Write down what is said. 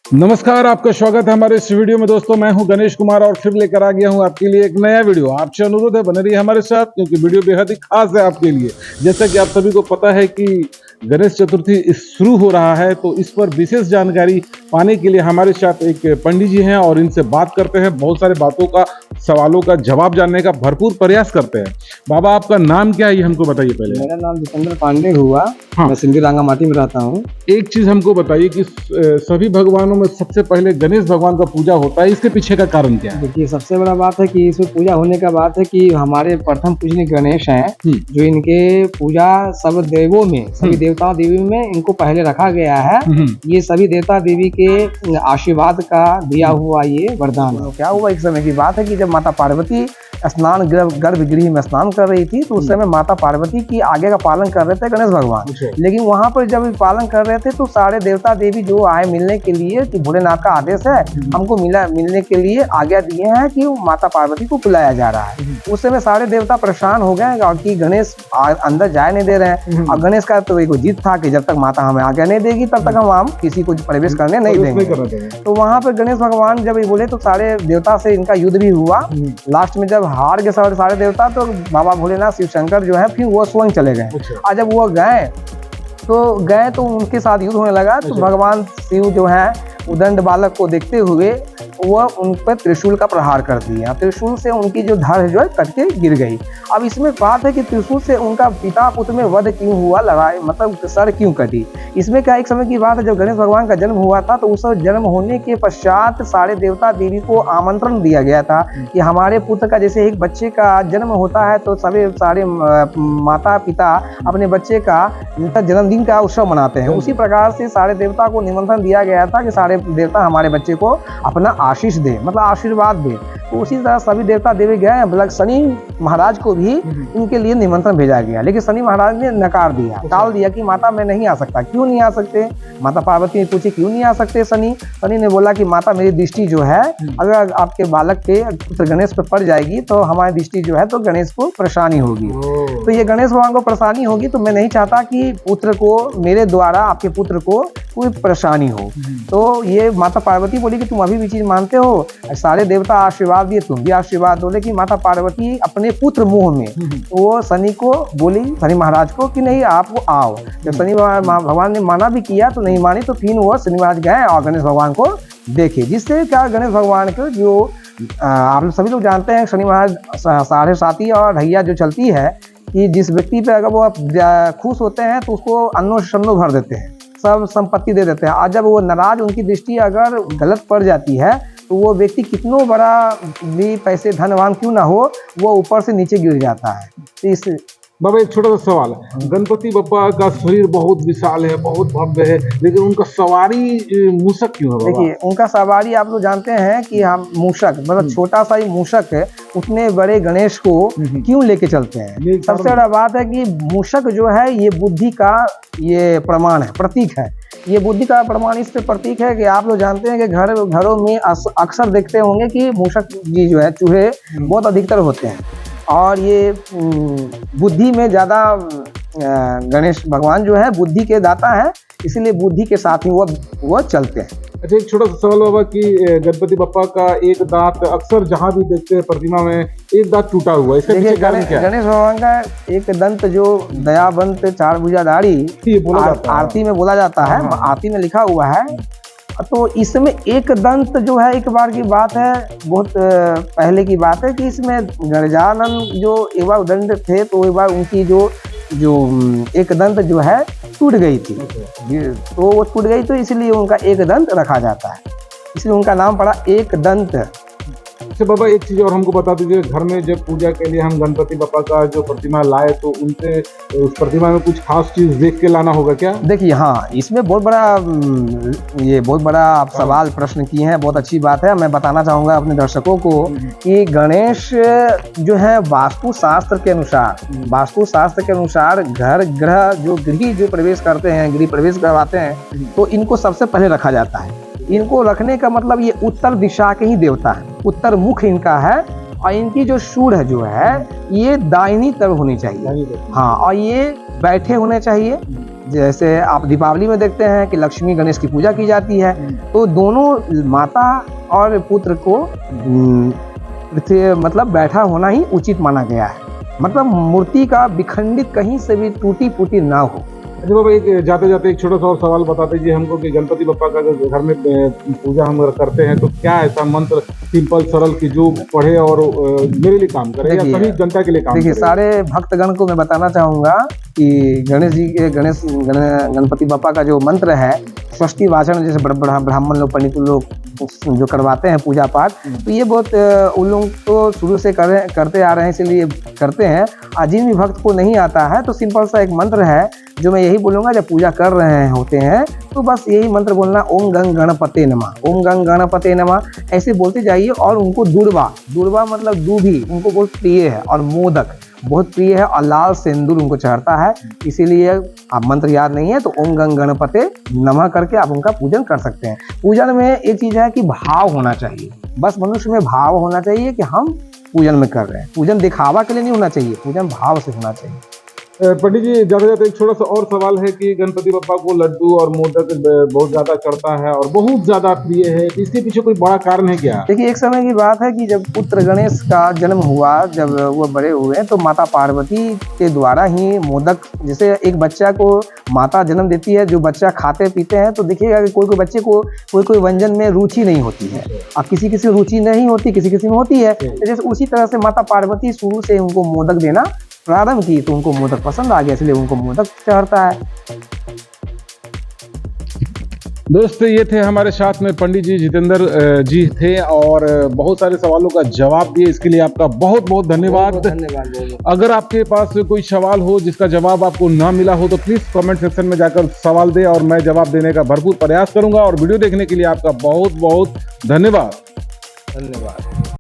नमस्कार, आपका स्वागत है हमारे इस वीडियो में। दोस्तों, मैं हूं गणेश कुमार और फिर लेकर आ गया हूं आपके लिए एक नया वीडियो। आपसे अनुरोध है, बने रहिए हमारे साथ क्योंकि वीडियो बेहद ही खास है आपके लिए। जैसा कि आप सभी को पता है कि गणेश चतुर्थी शुरू हो रहा है, तो इस पर विशेष जानकारी पाने के लिए हमारे साथ एक पंडित जी हैं और इनसे बात करते हैं। बहुत सारे बातों का, सवालों का जवाब जानने का भरपूर प्रयास करते हैं। बाबा, आपका नाम क्या है ये हमको बताइए पहले। मेरा नाम जितेंद्र पांडे हुआ। हाँ। मैं सिंधी रांगामाटी में रहता हूँ। एक चीज हमको बताइए कि सभी भगवानों में सबसे पहले गणेश भगवान का पूजा होता है, इसके पीछे का कारण क्या है? देखिए, सबसे बड़ा बात है कि इसमें पूजा होने का बात है कि हमारे प्रथम पूजनीय गणेश हैं, जो इनके पूजा सब देवों में, सभी देवता देवी में इनको पहले रखा गया है। ये सभी देवता देवी के आशीर्वाद का दिया हुआ ये वरदान है। क्या हुआ, एक समय की बात है कि जब माता पार्वती स्नान गर्भगृह में स्नान कर रही थी, तो उस समय माता पार्वती की आज्ञा का पालन कर रहे थे गणेश भगवान। लेकिन वहां पर जब पालन कर रहे थे तो सारे देवता देवी जो आए मिलने के लिए कि भोलेनाथ का आदेश है, हमको मिलने के लिए आज्ञा दिए हैं कि माता पार्वती को बुलाया जा रहा है। उस समय सारे देवता परेशान हो गए और कि गणेश अंदर जाए नहीं दे रहे हैं। और गणेश का तो एक जिद था कि जब तक माता हमें आज्ञा नहीं देगी तब तक हम किसी को प्रवेश करने नहीं देंगे। तो वहां पर गणेश भगवान जब बोले तो सारे देवता से इनका युद्ध भी हुआ। लास्ट में जब हार के सारे देवता, तो बाबा भोलेनाथ शिव शंकर जो है फिर वो स्वयं चले गए। और जब वो गए तो उनके साथ युद्ध होने लगा। तो भगवान शिव जो है उदंड बालक को देखते हुए वह उन पर त्रिशूल का प्रहार कर दिया। त्रिशूल से उनकी जो धड़ जो है कट के गिर गई। अब इसमें बात है कि त्रिशूल से उनका पिता पुत्र में वध क्यों हुआ, लड़ाई मतलब सर क्यों कटी। इसमें क्या, एक समय की बात है जब गणेश भगवान का जन्म हुआ था, तो उस जन्म होने के पश्चात सारे देवता देवी को आमंत्रण दिया गया था कि हमारे पुत्र का, जैसे एक बच्चे का जन्म होता है तो सारे माता पिता अपने बच्चे का जन्मदिन का उत्सव मनाते हैं। उसी प्रकार से सारे देवता को निमंत्रण दिया गया था कि सारे देवता हमारे बच्चे को अपना आशीष दे, मतलब आशीर्वाद दे। तो उसी तरह सभी देवता देवी गए। मतलब शनि महाराज को भी इनके लिए निमंत्रण भेजा गया, लेकिन शनि महाराज ने नकार दिया, टाल दिया कि माता मैं नहीं आ सकता। क्यों नहीं आ सकते? माता पार्वती ने पूछी क्यों नहीं आ सकते शनि? शनि ने बोला कि माता मेरी दृष्टि जो है अगर आपके बालक पे पुत्र गणेश पे पड़ जाएगी तो हमारी दृष्टि जो है तो गणेश को परेशानी होगी। तो ये गणेश भगवान को परेशानी होगी, तो मैं नहीं चाहता कि पुत्र को, मेरे द्वारा आपके पुत्र को कोई परेशानी हो। तो ये माता पार्वती बोली कि तुम अभी भी चीज मानते हो, सारे देवता आशीर्वाद दिए, तुम भी आशीर्वाद दो। लेकिन माता पार्वती अपने पुत्र मुंह में वो शनि को बोली, शनि महाराज को, कि नहीं आप आओ। जब शनि भगवान ने माना भी किया तो नहीं मानी, तो फिर वो शनि महाराज गए और गणेश भगवान को देखे। जिससे क्या, गणेश भगवान को जो आप सभी लोग जानते हैं, शनि महाराज साढ़े साथी और ढैया जो चलती है कि जिस व्यक्ति पे अगर वो खुश होते हैं तो उसको अन्नो शन्नो भर देते हैं, सब संपत्ति दे देते हैं। और जब वो नाराज, उनकी दृष्टि अगर गलत पड़ जाती है तो वो व्यक्ति कितनों बड़ा भी पैसे धनवान क्यों ना हो, वो ऊपर से नीचे गिर जाता है। तो इस बाबा, एक छोटा सा सवाल है। गणपति बप्पा का शरीर बहुत विशाल है, बहुत भव्य है, लेकिन उनका सवारी मूषक क्यों है? देखिए, उनका सवारी आप लोग जानते हैं कि हम मूषक, मतलब छोटा सा ही मूषक है, उतने बड़े गणेश को क्यों लेके चलते हैं? सबसे बड़ा बात है कि मूषक जो है ये बुद्धि का ये प्रमाण है, प्रतीक है। ये बुद्धि का प्रमाण इस पे प्रतीक है कि आप लोग जानते हैं कि घरों में अक्सर देखते होंगे कि मूषक जी जो है, चूहे बहुत अधिकतर होते हैं। और ये बुद्धि में ज़्यादा गणेश भगवान जो है बुद्धि के दाता है, इसीलिए बुद्धि के साथ ही वो चलते हैं। अच्छा, एक छोटा सा सवाल बाबा कि गणपति बप्पा का एक दांत अक्सर जहाँ भी देखते हैं प्रतिमा में एक दांत टूटा हुआ है, इसका पीछे कारण क्या है? गणेश भगवान का एक दंत जो दयावंत चार भुजाधारी आरती में बोला जाता है, आरती में लिखा हुआ है। तो इसमें एक दंत जो है, एक बार की बात है, बहुत पहले की बात है कि इसमें गजानन जो एक बार उदंड थे, तो एक बार उनकी जो एक दंत जो है टूट गई थी। तो वो टूट गई, तो इसलिए उनका एक दंत रखा जाता है, इसलिए उनका नाम पड़ा एक दंत। अच्छा बाबा, एक चीज और हमको बता दीजिए, घर में जब पूजा के लिए हम गणपति बप्पा का जो प्रतिमा लाए तो उनसे उस प्रतिमा में कुछ खास चीज देख के लाना होगा क्या? देखिए, हाँ, इसमें बहुत बड़ा आप सवाल प्रश्न किए हैं, बहुत अच्छी बात है। मैं बताना चाहूँगा अपने दर्शकों को कि गणेश जो है वास्तु शास्त्र के अनुसार घर गृह जो गृह जो प्रवेश करते हैं, गृह प्रवेश करवाते हैं, तो इनको सबसे पहले रखा जाता है। इनको रखने का मतलब ये उत्तर दिशा के ही देवता है, उत्तर मुख इनका है। और इनकी जो सूढ़ जो है ये दाहिनी तरफ होनी चाहिए। हाँ, और ये बैठे होने चाहिए, जैसे आप दीपावली में देखते हैं कि लक्ष्मी गणेश की पूजा की जाती है, तो दोनों माता और पुत्र को मतलब बैठा होना ही उचित माना गया है। मतलब मूर्ति का विखंडित कहीं से भी टूटी फूटी ना हो। अच्छा बाबा, एक जाते जाते एक छोटा सा और सवाल बता दीजिए हमको कि गणपति बप्पा का अगर घर में पूजा हम करते हैं तो क्या ऐसा मंत्र सिंपल सरल की जो पढ़े और मेरे लिए काम करे या सभी जनता के लिए काम करे? देखिए, सारे भक्तगण को मैं बताना चाहूंगा कि गणेश जी के गणपति बप्पा का जो मंत्र है, स्वस्ति वाचन, जैसे ब्राह्मण लोग, पंडित लोग जो करवाते हैं पूजा पाठ, तो ये बहुत उन लोग तो शुरू से करते आ रहे हैं, इसलिए करते हैं। जिन भी भक्त को नहीं आता है तो सिंपल सा एक मंत्र है जो मैं यही बोलूँगा, जब पूजा कर रहे होते हैं तो बस यही मंत्र बोलना, ओम गंग गणपते नमः, ओम गंग गणपते नमः, ऐसे बोलते जाइए। और उनको दुर्वा मतलब दूभी उनको बहुत प्रिय है, और मोदक बहुत प्रिय है, और लाल सिंदूर उनको चढ़ता है। इसीलिए आप मंत्र याद नहीं है तो ओम गंग गणपते नमः करके आप उनका पूजन कर सकते हैं। पूजन में एक चीज़ है कि भाव होना चाहिए, बस मनुष्य में भाव होना चाहिए कि हम पूजन में कर रहे हैं। पूजन दिखावा के लिए नहीं होना चाहिए, पूजन भाव से होना चाहिए। पंडित जी, जाते जाते एक छोटा सा और सवाल है कि गणपति बप्पा को लड्डू और मोदक बहुत ज्यादा चढ़ता है और बहुत ज्यादा प्रिय है, तो इसके पीछे कोई बड़ा कारण है क्या? देखिए, एक समय की बात है कि जब पुत्र गणेश का जन्म हुआ, जब वो बड़े हुए तो माता पार्वती के द्वारा ही मोदक, जैसे एक बच्चा को माता जन्म देती है, जो बच्चा खाते पीते हैं, तो देखिएगा कि कोई बच्चे को कोई व्यंजन में रुचि नहीं होती है, और किसी किसी रुचि नहीं होती, किसी किसी में होती है। जैसे उसी तरह से माता पार्वती शुरू से उनको मोदक देना प्रारंभ की, तो उनको मोदक पसंद आ गया, इसलिए उनको मोदक चढ़ता है। दोस्तों, ये थे हमारे साथ में पंडित जी जितेंद्र जी थे और बहुत सारे सवालों का जवाब दिए। इसके लिए आपका बहुत बहुत धन्यवाद। अगर आपके पास कोई सवाल हो जिसका जवाब आपको ना मिला हो तो प्लीज कमेंट सेक्शन में जाकर सवाल दें और मैं जवाब देने का भरपूर प्रयास करूंगा। और वीडियो देखने के लिए आपका बहुत बहुत धन्यवाद।